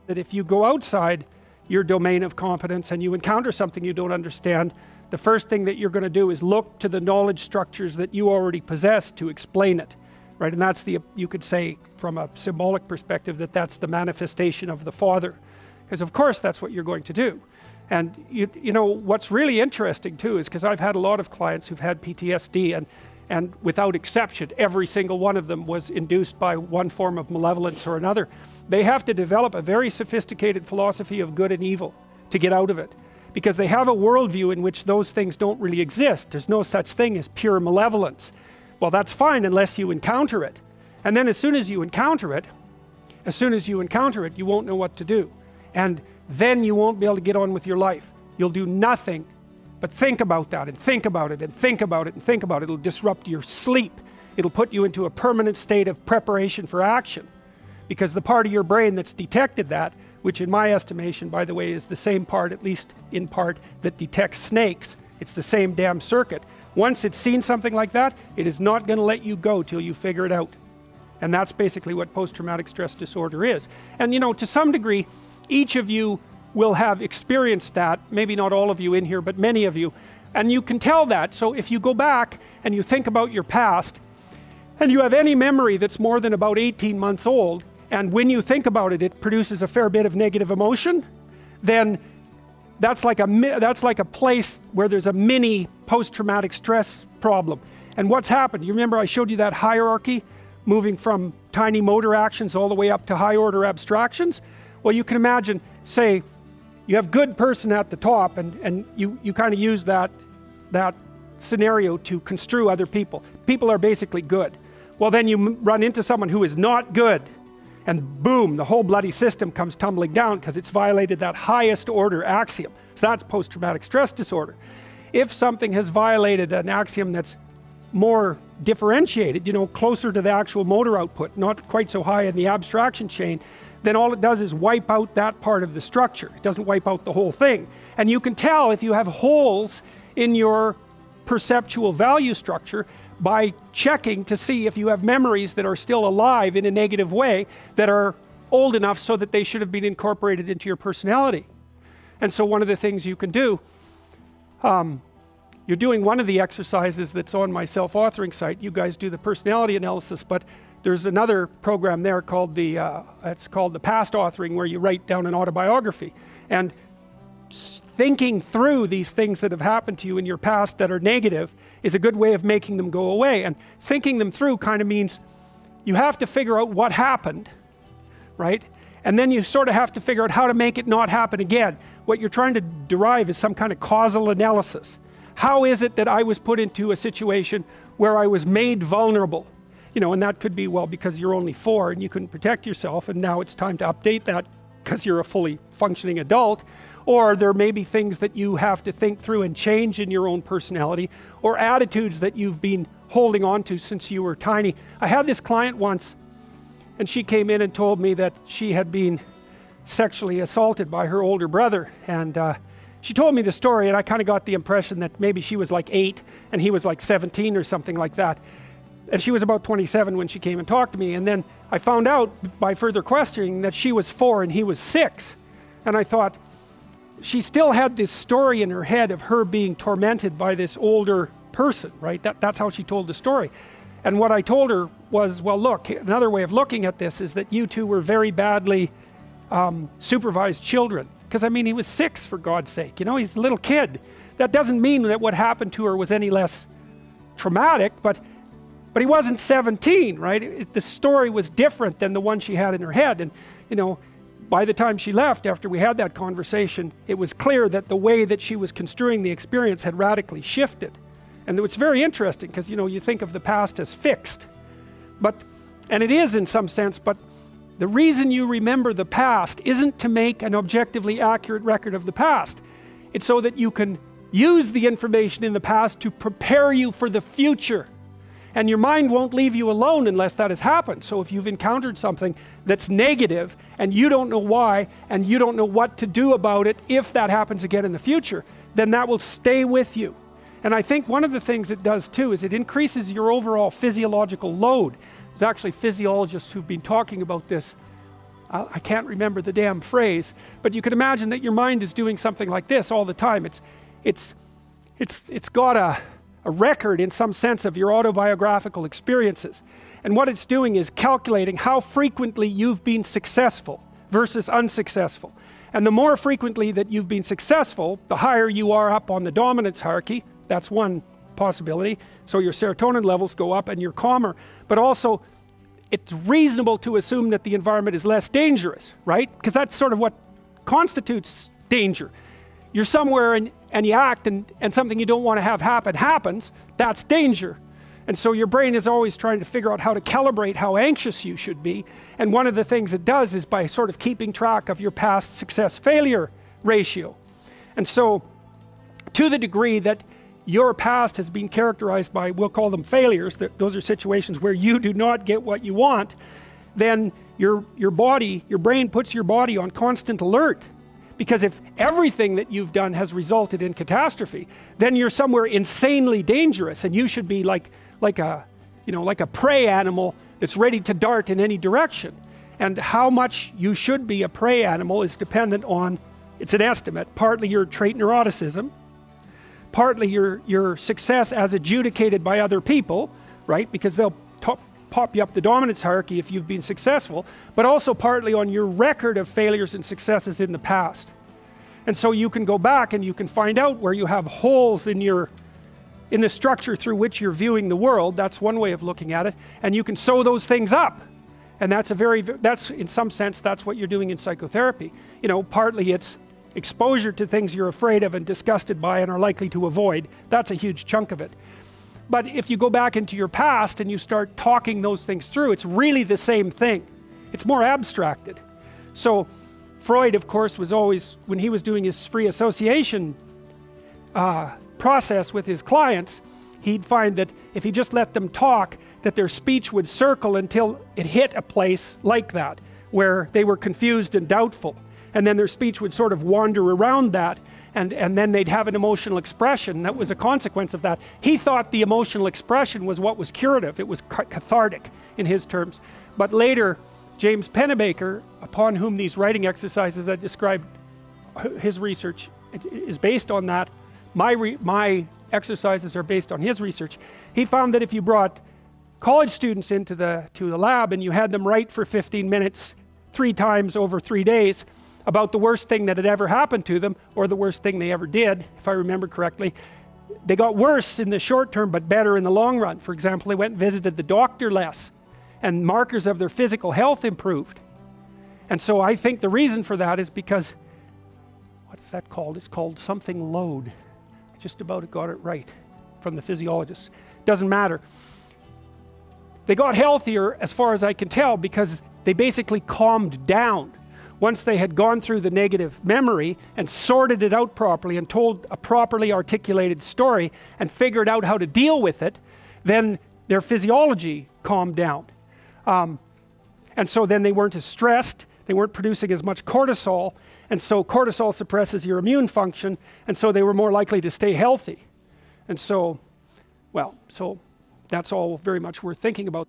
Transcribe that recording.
that if you go outside your domain of competence and you encounter something you don't understand, the first thing that you're going to do is look to the knowledge structures that you already possess to explain it, right? And that's you could say from a symbolic perspective that that's the manifestation of the Father, because of course that's what you're going to do. And you know what's really interesting too is, because I've had a lot of clients who've had PTSD, and without exception every single one of them was induced by one form of malevolence or another. They have to develop a very sophisticated philosophy of good and evil to get out of it, because they have a worldview in which those things don't really exist. There's no such thing as pure malevolence. Well, that's fine unless you encounter it, and then as soon as you encounter it, you won't know what to do, and then you won't be able to get on with your life. You'll do nothing but think about that and think about it and think about it and think about it. It'll disrupt your sleep. It'll put you into a permanent state of preparation for action, because the part of your brain that's detected that, which in my estimation, by the way, is the same part, at least in part, that detects snakes. It's the same damn circuit. Once it's seen something like that, it is not going to let you go till you figure it out. And that's basically what post-traumatic stress disorder is. And you know, to some degree, each of you will have experienced that, maybe not all of you in here, but many of you, and you can tell that. So if you go back and you think about your past, and you have any memory that's more than about 18 months old, and when you think about it, it produces a fair bit of negative emotion, then that's like a place where there's a mini post-traumatic stress problem. And what's happened? You remember I showed you that hierarchy, moving from tiny motor actions all the way up to high-order abstractions? Well, you can imagine, say, you have good person at the top, and you kind of use that scenario to construe other people. People are basically good. Well, then you run into someone who is not good, and boom, the whole bloody system comes tumbling down because it's violated that highest order axiom. So that's post-traumatic stress disorder. If something has violated an axiom that's more differentiated, you know, closer to the actual motor output, not quite so high in the abstraction chain, then all it does is wipe out that part of the structure. It doesn't wipe out the whole thing. And you can tell if you have holes in your perceptual value structure by checking to see if you have memories that are still alive in a negative way, that are old enough so that they should have been incorporated into your personality. And so one of the things you can do, you're doing one of the exercises that's on my self-authoring site. You guys do the personality analysis, but there's another program there called it's called the past authoring, where you write down an autobiography. And thinking through these things that have happened to you in your past that are negative is a good way of making them go away. And thinking them through kind of means you have to figure out what happened, right? And then you sort of have to figure out how to make it not happen again. What you're trying to derive is some kind of causal analysis. How is it that I was put into a situation where I was made vulnerable? You know, and that could be, well, because you're only 4 and you couldn't protect yourself, and now it's time to update that because you're a fully functioning adult. Or there may be things that you have to think through and change in your own personality, or attitudes that you've been holding on to since you were tiny. I had this client once, and she came in and told me that she had been sexually assaulted by her older brother. And she told me the story, and I kind of got the impression that maybe she was like 8 and he was like 17 or something like that. And she was about 27 when she came and talked to me. And then I found out by further questioning that she was 4 and he was 6. And I thought, she still had this story in her head of her being tormented by this older person, right? That's how she told the story. And what I told her was, well, look, another way of looking at this is that you two were very badly supervised children. Because, I mean, he was 6, for God's sake. You know, he's a little kid. That doesn't mean that what happened to her was any less traumatic, but he wasn't 17, right? The story was different than the one she had in her head. And, you know, by the time she left, after we had that conversation, it was clear that the way that she was construing the experience had radically shifted. And it's very interesting because, you know, you think of the past as fixed. And it is in some sense, but the reason you remember the past isn't to make an objectively accurate record of the past. It's so that you can use the information in the past to prepare you for the future. And your mind won't leave you alone unless that has happened. So if you've encountered something that's negative and you don't know why and you don't know what to do about it if that happens again in the future, then that will stay with you. And I think one of the things it does too is it increases your overall physiological load. There's actually physiologists who've been talking about this I can't remember the damn phrase, but you can imagine that your mind is doing something like this all the time. It's got a record in some sense of your autobiographical experiences. And what it's doing is calculating how frequently you've been successful versus unsuccessful. And the more frequently that you've been successful, the higher you are up on the dominance hierarchy. That's one possibility. So your serotonin levels go up and you're calmer. But also, it's reasonable to assume that the environment is less dangerous, right? Because that's sort of what constitutes danger. You're somewhere and you act and something you don't want to have happen happens, that's danger. And so your brain is always trying to figure out how to calibrate how anxious you should be. And one of the things it does is by sort of keeping track of your past success-failure ratio. And so to the degree that your past has been characterized by, we'll call them failures, those are situations where you do not get what you want, then your brain puts your body on constant alert. Because if everything that you've done has resulted in catastrophe, then you're somewhere insanely dangerous, and you should be like a prey animal that's ready to dart in any direction. And how much you should be a prey animal is dependent on, it's an estimate, partly your trait neuroticism, partly your success as adjudicated by other people, right? Because they'll pop you up the dominance hierarchy if you've been successful, but also partly on your record of failures and successes in the past. And so you can go back and you can find out where you have holes in the structure through which you're viewing the world. That's one way of looking at it. And you can sew those things up. And that's in some sense, that's what you're doing in psychotherapy. Partly it's exposure to things you're afraid of and disgusted by and are likely to avoid. That's a huge chunk of it. But if you go back into your past and you start talking those things through, it's really the same thing. It's more abstracted. So Freud, of course, was always, when he was doing his free association process with his clients, he'd find that if he just let them talk, that their speech would circle until it hit a place like that, where they were confused and doubtful. And then their speech would sort of wander around that, and then they'd have an emotional expression that was a consequence of that. He thought the emotional expression was what was curative. It was cathartic in his terms. But later, James Pennebaker, upon whom these writing exercises I described, his research is based on that. My exercises are based on his research. He found that if you brought college students to the lab and you had them write for 15 minutes 3 times over 3 days about the worst thing that had ever happened to them, or the worst thing they ever did, if I remember correctly, they got worse in the short term but better in the long run. For example, they went and visited the doctor less, and markers of their physical health improved. And so I think the reason for that is because, what is that called? It's called something load. I just about got it right from the physiologist. Doesn't matter. They got healthier, as far as I can tell, because they basically calmed down. Once they had gone through the negative memory and sorted it out properly and told a properly articulated story and figured out how to deal with it, then their physiology calmed down. And so then they weren't as stressed, they weren't producing as much cortisol, and so cortisol suppresses your immune function, and so they were more likely to stay healthy. And so, so that's all very much worth thinking about.